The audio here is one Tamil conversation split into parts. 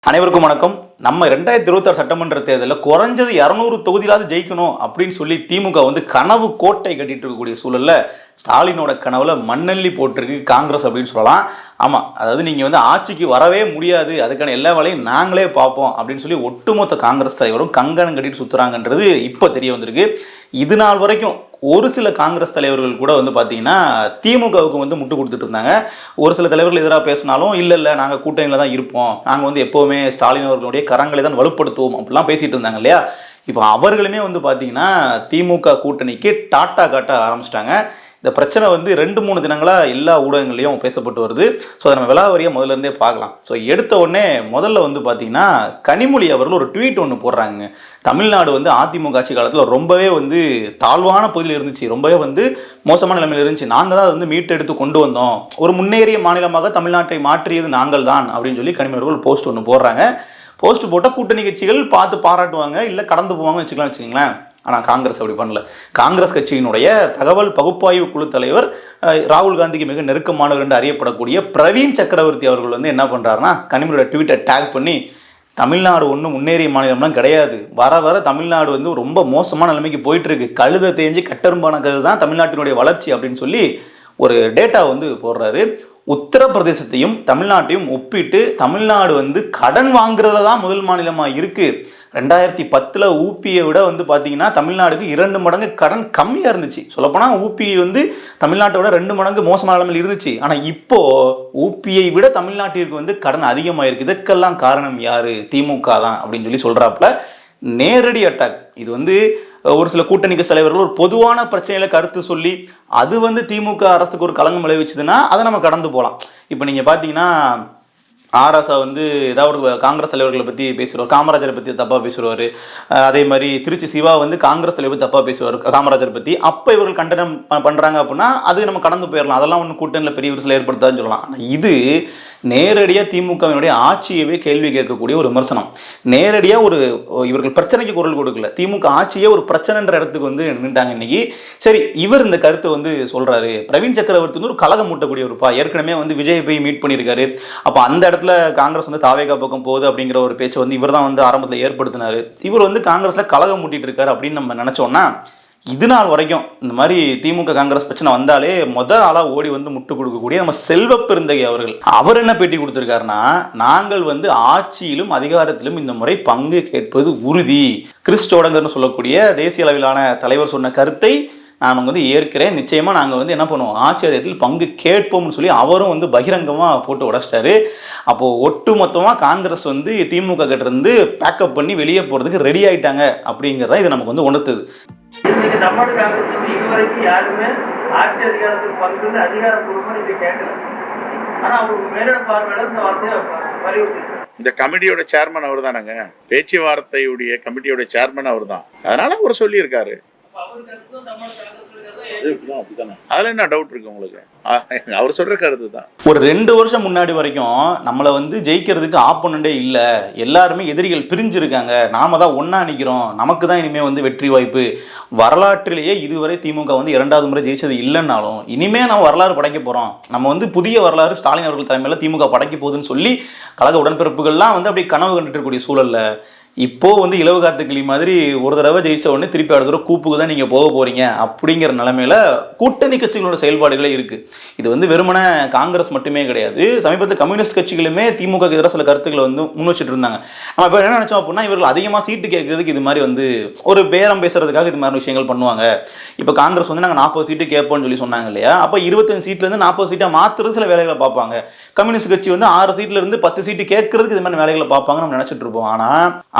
அனைவருக்கும் வணக்கம். நம்ம 2026 சட்டமன்ற தேர்தலில் குறைஞ்சது 200 தொகுதியிலாவது ஜெயிக்கணும் அப்படின்னு சொல்லி திமுக கனவு கோட்டை கட்டிட்டு இருக்கக்கூடிய சூழல்ல ஸ்டாலினோட கனவுல மண்ணள்ளி போட்டிருக்கு காங்கிரஸ் அப்படின்னு சொல்லலாம். ஆமாம், அதாவது நீங்கள் ஆட்சிக்கு வரவே முடியாது, அதுக்கான எல்லா வேலையும் நாங்களே பார்ப்போம் அப்படின்னு சொல்லி ஒட்டுமொத்த காங்கிரஸ் தலைவரும் கங்கணம் கட்டிட்டு சுற்றுறாங்கன்றது இப்போ தெரிய வந்திருக்கு. இது நாள் வரைக்கும் ஒரு சில காங்கிரஸ் தலைவர்கள் கூட பார்த்தீங்கன்னா திமுகவுக்கு முட்டு கொடுத்துட்டு இருந்தாங்க. ஒரு சில தலைவர்கள் எதிராக பேசினாலும் இல்லை நாங்கள் கூட்டணியில் தான் இருப்போம், நாங்கள் எப்போவுமே ஸ்டாலின் அவர்களுடைய கரங்களை தான் வலுப்படுத்துவோம் அப்படிலாம் பேசிகிட்டு இருந்தாங்க இல்லையா. இப்போ அவர்களுமே பார்த்தீங்கன்னா திமுக கூட்டணிக்கு டாட்டா காட்ட ஆரம்பிச்சிட்டாங்க. இந்த பிரச்சனை 2-3 தினங்களாக எல்லா ஊடகங்களையும் பேசப்பட்டு வருது. ஸோ அதை நம்ம விலாவரியாக முதல்ல இருந்தே பார்க்கலாம். ஸோ எடுத்த உடனே முதல்ல பார்த்தீங்கன்னா கனிமொழி அவர்கள் ஒரு ட்வீட் ஒன்று போடுறாங்க. தமிழ்நாடு அதிமுக ஆட்சி காலத்தில் ரொம்பவே தாழ்வான பகுதியில் இருந்துச்சு, ரொம்பவே மோசமான நிலைமையில் இருந்துச்சு, நாங்கள் தான் மீட்டெடுத்து கொண்டு வந்தோம், ஒரு முன்னேறிய மாநிலமாக தமிழ்நாட்டை மாற்றியது நாங்கள் தான் அப்படின்னு சொல்லி கனிமொழி அவர்கள் போஸ்ட் ஒன்று போடுறாங்க. போஸ்ட் போட்டால் கூட்டணி கட்சிகள் பார்த்து பாராட்டுவாங்க, இல்லை கடந்து போவாங்க வச்சுக்கோங்களேன். ஆனால் காங்கிரஸ் அப்படி பண்ணல. காங்கிரஸ் கட்சியினுடைய தகவல் பகுப்பாய்வு குழு தலைவர் ராகுல் காந்திக்கு மிக நெருக்கமானவர் என்று அறியப்படக்கூடிய பிரவீன் சக்கரவர்த்தி அவர்கள் என்ன பண்ணுறாருன்னா கனிமொழியோட ட்வீட்டை டேக் பண்ணி, தமிழ்நாடு ஒன்றும் முன்னேறிய மாநிலம்லாம் கிடையாது, வர வர தமிழ்நாடு ரொம்ப மோசமான நிலைமைக்கு போயிட்டுருக்கு, கழுதை தேஞ்சு கட்டெரும்பான கழுது தான் தமிழ்நாட்டினுடைய வளர்ச்சி அப்படின்னு சொல்லி ஒரு டேட்டா போடுறாரு. உத்தரப்பிரதேசத்தையும் தமிழ்நாட்டையும் ஒப்பிட்டு தமிழ்நாடு கடன் வாங்குறதுல தான் முதல் மாநிலமாக இருக்குது. 2010 ஊபியை விட பார்த்தீங்கன்னா தமிழ்நாடுக்கு 2 மடங்கு கடன் கம்மியாக இருந்துச்சு. சொல்லப்போனால் ஊபி தமிழ்நாட்டை விட 2 மடங்கு மோசமான நிலைமையில் இருந்துச்சு. ஆனால் இப்போது ஊபியை விட தமிழ்நாட்டிற்கு கடன் அதிகமாக இருக்குது. இதற்கெல்லாம் காரணம் யார்? திமுக தான் அப்படின்னு சொல்லி சொல்கிறாப்புல. நேரடி அட்டாக். இது ஒரு சில கூட்டணி தலைவர்கள் ஒரு பொதுவான பிரச்சனையில கருத்து சொல்லி அது திமுக அரசுக்கு ஒரு களங்கம் விளைவிச்சதுன்னா அதை நம்ம கடந்து போகலாம். இப்போ நீங்கள் பார்த்தீங்கன்னா ஆராசா ஏதாவது ஒரு காங்கிரஸ் தலைவர்களை பற்றி பேசுவார், காமராஜரை பற்றி தப்பாக பேசுவார். அதே மாதிரி திருச்சி சிவா காங்கிரஸ் தலைவர் பற்றி தப்பாக பேசுவார் காமராஜரை பற்றி. அப்போ இவர்கள் கண்டனம் பண்ணுறாங்க அப்படின்னா அது நம்ம கடந்து போயிடலாம், அதெல்லாம் ஒன்றும் கூட்டணியில் பெரிய விரிசல் ஏற்படுத்தாதுன்னு சொல்லலாம். ஆனால் இது நேரடியாக திமுகவினுடைய ஆட்சியவே கேள்வி கேட்கக்கூடிய ஒரு விமர்சனம். நேரடியாக இவர்கள் பிரச்சனைக்கு குரல் கொடுக்கல, திமுக ஆட்சியே ஒரு பிரச்சனைன்ற இடத்துக்கு நின்றுட்டாங்க இன்னைக்கு. சரி, இவர் இந்த கருத்தை சொல்றாரு. பிரவீன் சக்கரவர்த்தி ஒரு கலகம் மூட்டக்கூடிய ஒருப்பா, ஏற்கனவே விஜய் போய் மீட் பண்ணியிருக்காரு. அப்போ அந்த இடத்துல காங்கிரஸ் தாவேகா பக்கம் போகுது அப்படிங்கிற ஒரு பேச்சு இவர் தான் ஆரம்பத்தில் ஏற்படுத்தினாரு. இவர் காங்கிரஸ்ல கலகம் மூட்டிட்டு இருக்காரு அப்படின்னு நம்ம நினைச்சோம்னா, இது நாள் வரைக்கும் இந்த மாதிரி திமுக காங்கிரஸ் பிரச்சனை வந்தாலே ஆளாக ஓடி முட்டு கொடுக்கக்கூடிய நம்ம செல்வ பெருந்தகை அவர் என்ன பேட்டி கொடுத்திருக்காருன்னா, நாங்கள் ஆட்சியிலும் அதிகாரத்திலும் இந்த முறை பங்கு கேட்பது உறுதி. கிறிஸ் டோடங்கர்னு சொல்லக்கூடிய தேசிய அளவிலான தலைவர் சொன்ன கருத்தை நான் ஏற்கிறேன், நிச்சயமா நாங்கள் என்ன பண்ணுவோம், ஆட்சி அதிகாரத்தில் பங்கு கேட்போம்னு சொல்லி அவரும் பகிரங்கமாக போட்டு உடைச்சிட்டாரு. அப்போ ஒட்டு மொத்தமாக காங்கிரஸ் திமுக கிட்ட இருந்து பேக்கப் பண்ணி வெளியே போறதுக்கு ரெடி ஆயிட்டாங்க அப்படிங்கிறத இது நமக்கு உணர்த்துது. தமிழ்நாடு காங்கிரஸ் இதுவரைக்கும் யாருமே ஆட்சி அதிகாரத்துக்கு பங்கு அதிகாரப்பூர்வமா நீங்க கேட்கல. ஆனா அவங்க மேலிட பார்வையில இந்த வார்த்தையை வலியுறுத்தி இந்த கமிட்டியோட சேர்மன் அவர் தானங்க, பேச்சுவார்த்தையுடைய கமிட்டியோட சேர்மன் அவர் தான், அதனால அவர் சொல்லி இருக்காரு. அதுல என்ன டவுட் இருக்கு உங்களுக்கு? அவர் சொல்ற கருத்து தான். ஒரு 2 வருஷம் முன்னாடி வரைக்கும் நம்மளை ஜெயிக்கிறதுக்கு ஆப்போனண்டே இல்லை, எல்லாருமே எதிரிகள் பிரிஞ்சிருக்காங்க, நாம தான் ஒன்னா நிற்கிறோம், நமக்கு தான் இனிமே வெற்றி வாய்ப்பு, வரலாற்றிலேயே இதுவரை திமுக 2வது முறை ஜெயிச்சது இல்லைன்னாலும் இனிமே நம்ம வரலாறு படைக்க போறோம், நம்ம புதிய வரலாறு ஸ்டாலின் அவர்கள் தலைமையில திமுக படைக்க போகுதுன்னு சொல்லி கழக உடன்பிறப்புகள்லாம் அப்படி கனவு கண்டுட்டு இருக்கக்கூடிய சூழல்ல இப்போ இலவு காத்து கிளி மாதிரி ஒரு தடவை ஜெயிச்ச உடனே திருப்பி அடுத்த கூப்புக்கு தான் நீங்க போக போறீங்க அப்படிங்கிற நிலைமையில கூட்டணி கட்சிகளோட செயல்பாடுகளே இருக்கு. இது வெறுமனே காங்கிரஸ் மட்டுமே கிடையாது, சமீபத்தில் கம்யூனிஸ்ட் கட்சிகளுமே திமுக எதிராக சில கருத்துக்களை முன் வச்சுட்டு இருந்தாங்க. நம்ம இப்போ என்ன நினைச்சோம் அப்படின்னா, இவர்கள் அதிகமாக சீட்டு கேட்கறதுக்கு இது மாதிரி ஒரு பேரம் பேசுறதுக்காக இது மாதிரி விஷயங்கள் பண்ணுவாங்க. இப்போ காங்கிரஸ் நாங்கள் 40 சீட்டு கேட்போம்னு சொல்லி சொன்னாங்க இல்லையா, அப்போ 25 சீட்ல இருந்து 40 சீட்டா மாத்துறது சில வேலைகளை பார்ப்பாங்க. கம்யூனிஸ்ட் கட்சி 6 சீட்ல இருந்து 10 சீட்டு கேட்கறதுக்கு இது மாதிரி வேலைகளை பார்ப்பாங்க நம்ம நினைச்சிட்டு இருப்போம்.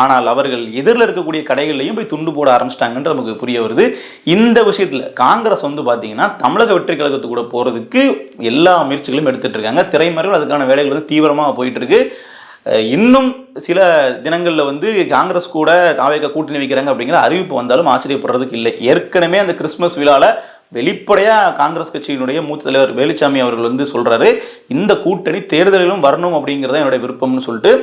ஆனால் அவர்கள் எதிரில் இருக்கக்கூடிய கடைகளையும் போய் துண்டு போட ஆரம்பிச்சிட்டாங்கன்ற நமக்கு புரிய வருது. இந்த விஷயத்தில் காங்கிரஸ் பார்த்தீங்கன்னா தமிழக வெற்றி கழகத்து கூட போகிறதுக்கு எல்லா முயற்சிகளும் எடுத்துட்டு இருக்காங்க. திரைமறைகள் அதுக்கான வேலைகள் தீவிரமாக போயிட்டு இருக்கு. இன்னும் சில தினங்களில் காங்கிரஸ் கூட தாவேகா கூட்டணி வைக்கிறாங்க அப்படிங்கிற அறிவிப்பு வந்தாலும் ஆச்சரியப்படுறதுக்கு இல்லை. ஏற்கனவே அந்த கிறிஸ்துமஸ் விழாவில் வெளிப்படையாக காங்கிரஸ் கட்சியினுடைய மூத்த தலைவர் வேலுச்சாமி அவர்கள் சொல்றாரு, இந்த கூட்டணி தேர்தலிலும் வரணும் அப்படிங்கிறத என்னுடைய விருப்பம்னு சொல்லிட்டு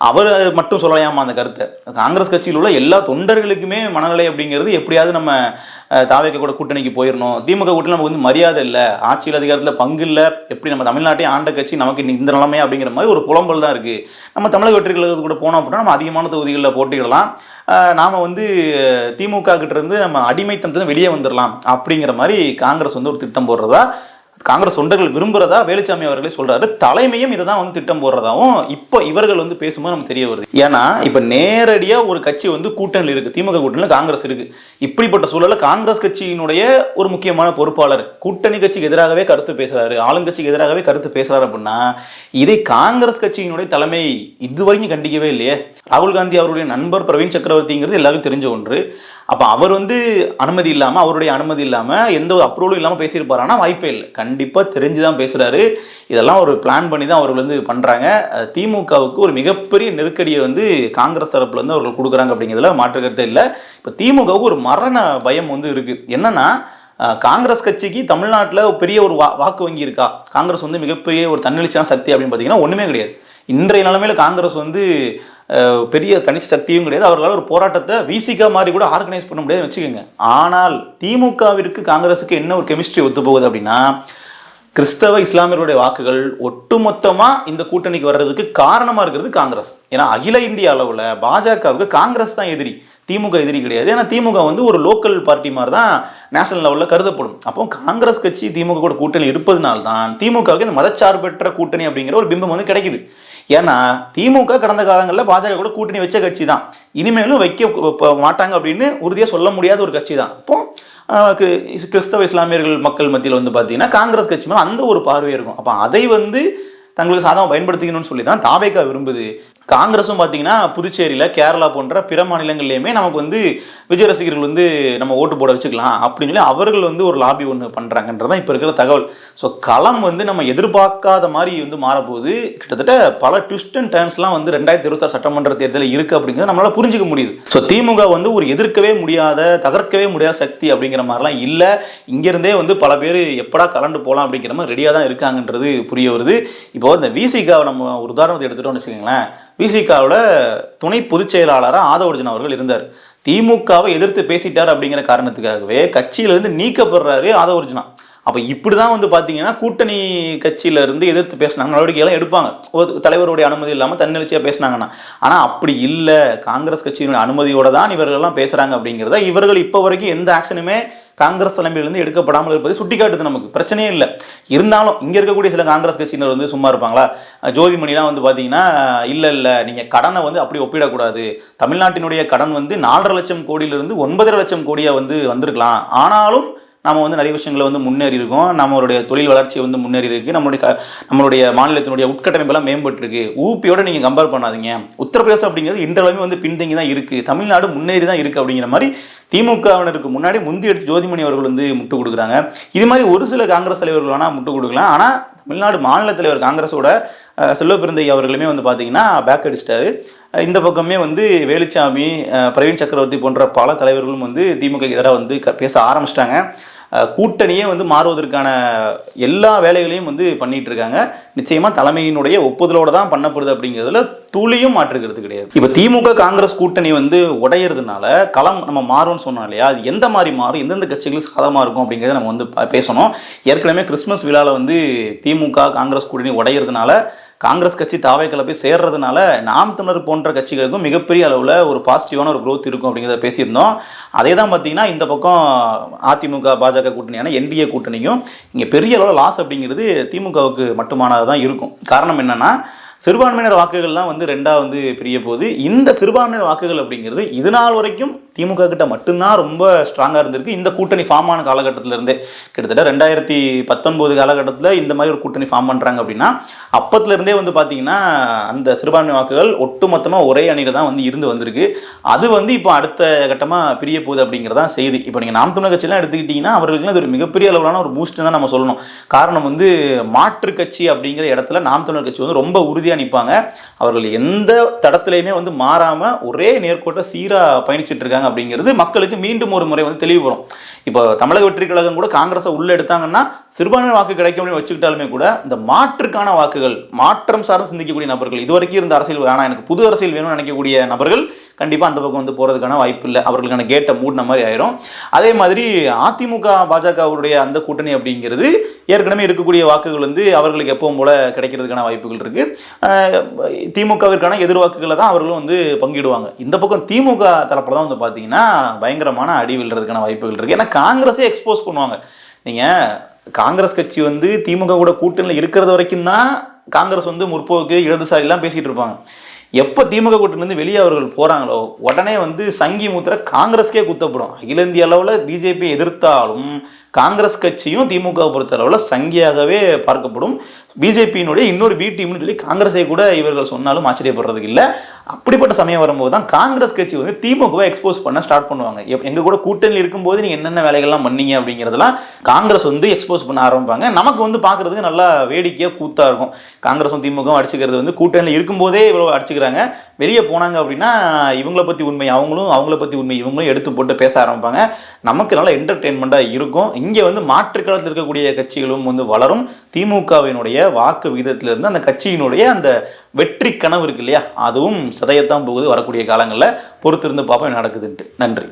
அவர் மட்டும் சொல்லலாமா அந்த கருத்தை? காங்கிரஸ் கட்சியில் உள்ள எல்லா தொண்டர்களுக்குமே மனநிலை அப்படிங்கிறது எப்படியாவது நம்ம தாவேக கூட கூட்டணிக்கு போயிடணும், திமுக கூட்டணி நமக்கு வந்து மரியாதை இல்லை, ஆட்சியில் அதிகாரத்தில் பங்கு இல்லை, எப்படி நம்ம தமிழ்நாட்டையும் ஆண்ட கட்சி நமக்கு இந்த நிலைமை அப்படிங்கிற மாதிரி ஒரு புலம்பல் தான் இருக்குது. நம்ம தமிழக வெற்றி கழகத்துக்கு கூட போனோம் அப்படின்னா நம்ம அதிகமான தொகுதிகளில் போட்டியிடலாம், நாம் வந்து திமுக கிட்ட இருந்து நம்ம அடிமைத்தனத்தை வெளியே வந்துடலாம் அப்படிங்கிற மாதிரி காங்கிரஸ் வந்து ஒரு திட்டம் போடுறதா காங்கிரஸ் தொண்டர்கள் விரும்புறதா வேலுச்சாமி அவர்களே சொல்றாரு. தலைமையும் இதை தான் வந்து திட்டம் போடுறதாவும் இப்போ இவர்கள் வந்து பேசும்போது நமக்கு தெரிய வருது. ஏன்னா இப்ப நேரடியா ஒரு கட்சி வந்து கூட்டணியில் இருக்கு, திமுக கூட்டணியில் காங்கிரஸ் இருக்கு. இப்படிப்பட்ட சூழல்ல காங்கிரஸ் கட்சியினுடைய ஒரு முக்கியமான பொறுப்பாளர் கூட்டணி கட்சிக்கு எதிராகவே கருத்து பேசுறாரு, ஆளுங்கட்சிக்கு எதிராகவே கருத்து பேசுறாரு அப்படின்னா இதை காங்கிரஸ் கட்சியினுடைய தலைமை இதுவரைக்கும் கண்டிக்கவே இல்லையே. ராகுல் காந்தி அவருடைய நண்பர் பிரவீன் சக்கரவர்த்திங்கிறது எல்லாருக்கும் தெரிஞ்ச ஒன்று. அப்போ அவர் வந்து அனுமதி இல்லாமல், அவருடைய அனுமதி இல்லாமல், எந்த ஒரு அப்ரூவலும் இல்லாமல் பேசியிருப்பாரானா வாய்ப்பே இல்லை. கண்டிப்பாக தெரிஞ்சு தான் பேசுகிறாரு. இதெல்லாம் ஒரு பிளான் பண்ணி தான் அவர்கள் வந்து பண்ணுறாங்க. திமுகவுக்கு ஒரு மிகப்பெரிய நெருக்கடியை வந்து காங்கிரஸ் தரப்புல வந்து அவர்கள் கொடுக்குறாங்க அப்படிங்கிறதுல மாற்று கருத்தே இல்லை. இப்போ திமுகவுக்கு ஒரு மரண பயம் வந்து இருக்குது. என்னன்னா காங்கிரஸ் கட்சிக்கு தமிழ்நாட்டில் பெரிய ஒரு வாக்கு வங்கி இருக்கா, காங்கிரஸ் வந்து மிகப்பெரிய ஒரு தன்னெழுச்சியான சக்தி அப்படின்னு பார்த்தீங்கன்னா ஒன்றுமே கிடையாது. இன்றைய நிலைமையில் காங்கிரஸ் வந்து பெரிய தனிச்ச சக்தியும் கிடையாது. அவர்களால் ஒரு போராட்டத்தை விசிகா மாதிரி கூட ஆர்கனைஸ் பண்ண முடியாது வச்சுக்கோங்க. ஆனால் திமுகவிற்கு காங்கிரஸுக்கு என்ன ஒரு கெமிஸ்ட்ரி ஒத்து போகுது அப்படின்னா, கிறிஸ்தவ இஸ்லாமியர்களுடைய வாக்குகள் ஒட்டுமொத்தமாக இந்த கூட்டணிக்கு வர்றதுக்கு காரணமாக இருக்கிறது காங்கிரஸ். ஏன்னா அகில இந்திய அளவில் பாஜகவுக்கு காங்கிரஸ் தான் எதிரி, திமுக எதிரி கிடையாது. ஏன்னா திமுக வந்து ஒரு லோக்கல் பார்ட்டி மாதிரி தான் நேஷனல் லெவலில் கருதப்படும். அப்போ காங்கிரஸ் கட்சி திமுக கூட கூட்டணி இருப்பதனால்தான் திமுகவுக்கு இந்த மதச்சார்பற்ற கூட்டணி அப்படிங்கிற ஒரு பிம்பம் வந்து கிடைக்குது. ஏன்னா திமுக கடந்த காலங்களில் பாஜக கூட கூட்டணி வச்ச கட்சி தான், இனிமேலும் வைக்க மாட்டாங்க அப்படின்னு உறுதியாக சொல்ல முடியாத ஒரு கட்சி தான். இப்போ கிறிஸ்தவ இஸ்லாமியர்கள் மக்கள் மத்தியில் வந்து பார்த்தீங்கன்னா காங்கிரஸ் கட்சி மேலே அந்த ஒரு பார்வை இருக்கும். அப்போ அதை வந்து தங்களுக்கு சாதகம் பயன்படுத்திக்கணும்னு சொல்லி தான் தாவேகா விரும்புது. காங்கிரஸும் பார்த்தீங்கன்னா புதுச்சேரியில், கேரளா போன்ற பிற மாநிலங்கள்லையுமே நமக்கு வந்து விஜய் ரசிகர்கள் வந்து நம்ம ஓட்டு போட வச்சுக்கலாம் அப்படின்னு சொல்லி அவர்கள் வந்து ஒரு லாபி ஒன்று பண்ணுறாங்கன்றதான் இப்போ இருக்கிற தகவல். ஸோ களம் வந்து நம்ம எதிர்பார்க்காத மாதிரி வந்து மாறப்போகுது. கிட்டத்தட்ட பல ட்விஸ்ட் அண்ட் டர்ன்ஸ்லாம் வந்து 2026 சட்டமன்ற தேர்தலில் இருக்குது அப்படிங்கிறத நம்மளால் புரிஞ்சிக்க முடியுது. ஸோ திமுக வந்து ஒரு எதிர்க்கவே முடியாத, தகர்க்கவே முடியாத சக்தி அப்படிங்கிற மாதிரிலாம் இல்லை. இங்கேருந்தே வந்து பல பேர் எப்படா கலண்டு போகலாம் அப்படிங்கிற மாதிரி ரெடியாக தான் இருக்காங்கன்றது புரிய வருது. இப்போ இந்த விசிகாவை நம்ம ஒரு உதாரணத்தை எடுத்துட்டோம்னு வச்சுக்கோங்களேன். விசிகாவோட துணை பொதுச் செயலாளராக ஆதவர்ஜன் அவர்கள் இருந்தார். திமுகவை எதிர்த்து பேசிட்டார் அப்படிங்கிற காரணத்துக்காகவே கட்சியிலிருந்து நீக்கப்படுறாரு ஆதவர்ஜனா. அப்போ இப்படி தான் வந்து பார்த்தீங்கன்னா கூட்டணி கட்சியிலேருந்து எதிர்த்து பேசினாங்க, நடவடிக்கையெல்லாம் எடுப்பாங்க, ஒரு தலைவருடைய அனுமதி இல்லாமல் தன்னெழுச்சியாக பேசினாங்கன்னா. ஆனால் அப்படி இல்லை, காங்கிரஸ் கட்சியினுடைய அனுமதியோடு தான் இவர்கள்லாம் பேசுகிறாங்க அப்படிங்கிறத இவர்கள் இப்போ வரைக்கும் எந்த ஆக்ஷனுமே காங்கிரஸ் தலைமையிலிருந்து எடுக்கப்படாமல் இருப்பது சுட்டிக்காட்டுது. நமக்கு பிரச்சனையே இல்லை. இருந்தாலும் இங்கே இருக்கக்கூடிய சில காங்கிரஸ் கட்சியினர் வந்து சும்மா இருப்பாங்களா? ஜோதிமணிலாம் வந்து பார்த்தீங்கன்னா இல்லை நீங்கள் கடனை வந்து அப்படி ஒப்பிடக்கூடாது, தமிழ்நாட்டினுடைய கடன் வந்து 4.5 லட்சம் கோடியிலிருந்து 9.5 லட்சம் கோடியாக வந்து வந்திருக்கலாம், ஆனாலும் நம்ம வந்து நிறைய விஷயங்களை வந்து முன்னேறி இருக்கோம், நம்மளுடைய தொழில் வளர்ச்சி வந்து முன்னேறி இருக்குது, நம்மளுடைய மாநிலத்தினுடைய உட்கட்டமைப்பெல்லாம் மேம்பட்டுருக்கு, ஊபியோட நீங்கள் கம்பேர் பண்ணாதீங்க, உத்தரப்பிரதேசம் அப்படிங்கிறது இன்றளவுமே வந்து பின்தங்கி தான் இருக்குது, தமிழ்நாடு முன்னேறி தான் இருக்குது அப்படிங்கிற மாதிரி திமுகவினருக்கு முன்னாடி முந்தி எடுத்து ஜோதிமணி அவர்கள் வந்து முட்டு கொடுக்குறாங்க. இது மாதிரி ஒரு சில காங்கிரஸ் தலைவர்கள் வேணால் முட்டு கொடுக்கலாம். ஆனால் தமிழ்நாடு மாநில தலைவர் காங்கிரஸோட செல்வப்பிரந்தை அவர்களுமே வந்து பார்த்தீங்கன்னா பேக் அடிச்சிட்டாரு. இந்த பக்கமே வந்து வேலுச்சாமி, பிரவீன் சக்கரவர்த்தி போன்ற பல தலைவர்களும் வந்து திமுக எதிராக வந்து பேச ஆரம்பிச்சிட்டாங்க. கூட்டணியே வந்து மாறுவதற்கான எல்லா வேலைகளையும் வந்து பண்ணிட்டு இருக்காங்க. நிச்சயமாக தலைமையினுடைய ஒப்புதலோடு தான் பண்ணப்படுது அப்படிங்கிறதுல துளியும் மாற்றுக்கிறது கிடையாது. இப்போ திமுக காங்கிரஸ் கூட்டணி வந்து உடையிறதுனால களம் நம்ம மாறும்னு சொன்னோம் இல்லையா, அது எந்த மாதிரி மாறும், எந்தெந்த கட்சிகளுக்கு சாதகமாக இருக்கும் அப்படிங்கிறத நம்ம வந்து பேசணும். ஏற்கனவே கிறிஸ்மஸ் விழாவில் வந்து திமுக காங்கிரஸ் கூட்டணி உடையிறதுனால காங்கிரஸ் கட்சி தாவேக்களை போய் சேர்றதுனால நாம் தமிழர் போன்ற கட்சிகளுக்கும் மிகப்பெரிய அளவில் ஒரு பாசிட்டிவான ஒரு growth இருக்கும் அப்படிங்கிறத பேசியிருந்தோம். அதே தான் பார்த்தீங்கன்னா இந்த பக்கம் அதிமுக பாஜக கூட்டணியான என்டிஏ கூட்டணியும் இங்கே பெரிய அளவில் லாஸ் அப்படிங்கிறது திமுகவுக்கு மட்டுமானது தான் இருக்கும். காரணம் என்னென்னா சிறுபான்மையினர் வாக்குகள்லாம் வந்து ரெண்டாக வந்து பிரிய போகுது. இந்த சிறுபான்மையினர் வாக்குகள் அப்படிங்கிறது இது நாள் வரைக்கும் திமுக கிட்ட மட்டும்தான் ரொம்ப ஸ்ட்ராங்காக இருந்திருக்கு. இந்த கூட்டணி ஃபார்ம் ஆன காலகட்டத்திலேருந்தே கிட்டத்தட்ட 2019 காலகட்டத்தில் இந்த மாதிரி ஒரு கூட்டணி ஃபார்ம் பண்ணுறாங்க அப்படின்னா அப்பத்துலேருந்தே வந்து பார்த்தீங்கன்னா அந்த சிறுபான்மை வாக்குகள் ஒட்டுமொத்தமாக ஒரே அணியில் தான் வந்து இருந்து வந்திருக்கு. அது வந்து இப்போ அடுத்த கட்டமாக பிரிய போகுது அப்படிங்கிறதான் செய்தி. இப்போ நீங்கள் நாம் தமிழர் கட்சியெல்லாம் எடுத்துக்கிட்டிங்கன்னா அவர்களுக்கு அது ஒரு மிகப்பெரிய அளவிலான ஒரு பூஸ்ட் தான் நம்ம சொல்லணும். காரணம் வந்து மாற்று கட்சி அப்படிங்கிற இடத்துல நாம் தமிழர் கட்சி வந்து ரொம்ப உறுதியாக நிற்பாங்க. அவர்கள் எந்த தடத்துலையுமே வந்து மாறாமல் ஒரே நேர்கோட்டை சீராக பயணிச்சுட்டு இருக்காங்க பண்ணியிருக்காங்க அப்படிங்கிறது மக்களுக்கு மீண்டும் ஒரு முறை வந்து தெளிவு வரும். இப்போ தமிழக வெற்றி கழகம் கூட காங்கிரஸை உள்ள எடுத்தாங்கன்னா சிறுபான்மை வாக்கு கிடைக்கும் அப்படின்னு வச்சுக்கிட்டாலுமே கூட இந்த மாற்றுக்கான வாக்குகள், மாற்றம் சார்ந்து சிந்திக்கக்கூடிய நபர்கள், இதுவரைக்கும் இருந்த அரசியல் வேணாம் எனக்கு புது அரசியல் வேணும்னு நினைக்கக்கூடிய நபர்கள் கண்டிப்பாக அந்த பக்கம் வந்து போகிறதுக்கான வாய்ப்பு இல்லை. அவர்களுக்கான கேட்டை மூடின மாதிரி ஆயிரும். அதே மாதிரி அதிமுக பாஜகவுடைய அந்த கூட்டணி அப்படிங்கிறது ஏற்கனவே இருக்கக்கூடிய வாக்குகள் வந்து அவர்களுக்கு எப்பவும் போல கிடைக்கிறதுக்கான வாய்ப்புகள் இருக்கு. திமுகவிற்கான எதிர்வாக்குகளை தான் அவர்களும் வந்து பங்கிடுவாங்க. இந்த பக்கம் திமுக தரப்புல தான் வந்து பார்த்தீங்கன்னா பயங்கரமான அடி விழுறதுக்கான வாய்ப்புகள் இருக்கு. ஏன்னா காங்கிரஸே எக்ஸ்போஸ் பண்ணுவாங்க. நீங்கள் காங்கிரஸ் கட்சி வந்து திமுக கூட கூட்டணியில் இருக்கிறது வரைக்கும் தான் காங்கிரஸ் வந்து முற்போக்கு இடதுசாரிலாம் பேசிகிட்டு இருப்பாங்க. எப்போ திமுக கூட்டணிலேருந்து வெளியே அவர்கள் போகிறாங்களோ உடனே வந்து சங்கி மூத்திர காங்கிரஸ்க்கே குத்தப்படும். அகில இந்திய அளவில் பிஜேபி எதிர்த்தாலும் காங்கிரஸ் கட்சியும் திமுக பொறுத்த அளவில் சங்கியாகவே பார்க்கப்படும். பிஜேபியினுடைய இன்னொரு பி டீம்னு சொல்லி காங்கிரஸை கூட இவர்கள் சொன்னாலும் ஆச்சரியப்படுறதுக்கு இல்லை. அப்படிப்பட்ட சமயம் வரும்போது தான் காங்கிரஸ் கட்சி வந்து திமுகவை எக்ஸ்போஸ் பண்ண ஸ்டார்ட் பண்ணுவாங்க. எங்கள் கூட கூட்டணியில் இருக்கும்போது நீங்கள் என்னென்ன வேலைகள்லாம் பண்ணீங்க அப்படிங்கிறதெல்லாம் காங்கிரஸ் வந்து எக்ஸ்போஸ் பண்ண ஆரம்பிப்பாங்க. நமக்கு வந்து பார்க்குறதுக்கு நல்லா வேடிக்கையாக கூத்தாக இருக்கும். காங்கிரஸும் திமுகவும் அடிச்சுக்கிறது வந்து கூட்டணியில் இருக்கும்போதே இவ்வளோ அடிச்சுக்கிறாங்க. வெளியே போனாங்க அப்படின்னா இவங்களை பற்றி உண்மை அவங்களும், அவங்கள பற்றி உண்மை இவங்களும் எடுத்து போட்டு பேச ஆரம்பிப்பாங்க. நமக்கு நல்லா என்டர்டெயின்மெண்ட்டாக இருக்கும். இங்கே வந்து மாற்று காலத்தில் இருக்கக்கூடிய கட்சிகளும் வந்து வளரும். திமுகவினுடைய வாக்கு விகிதத்திலிருந்து அந்த கட்சியினுடைய அந்த வெற்றி கனவு இருக்கு இல்லையா, அதுவும் சதையத்தான் போகுது வரக்கூடிய காலங்களில். பொறுத்திருந்து பார்ப்போம் என்ன நடக்குதுன்ட்டு. நன்றி.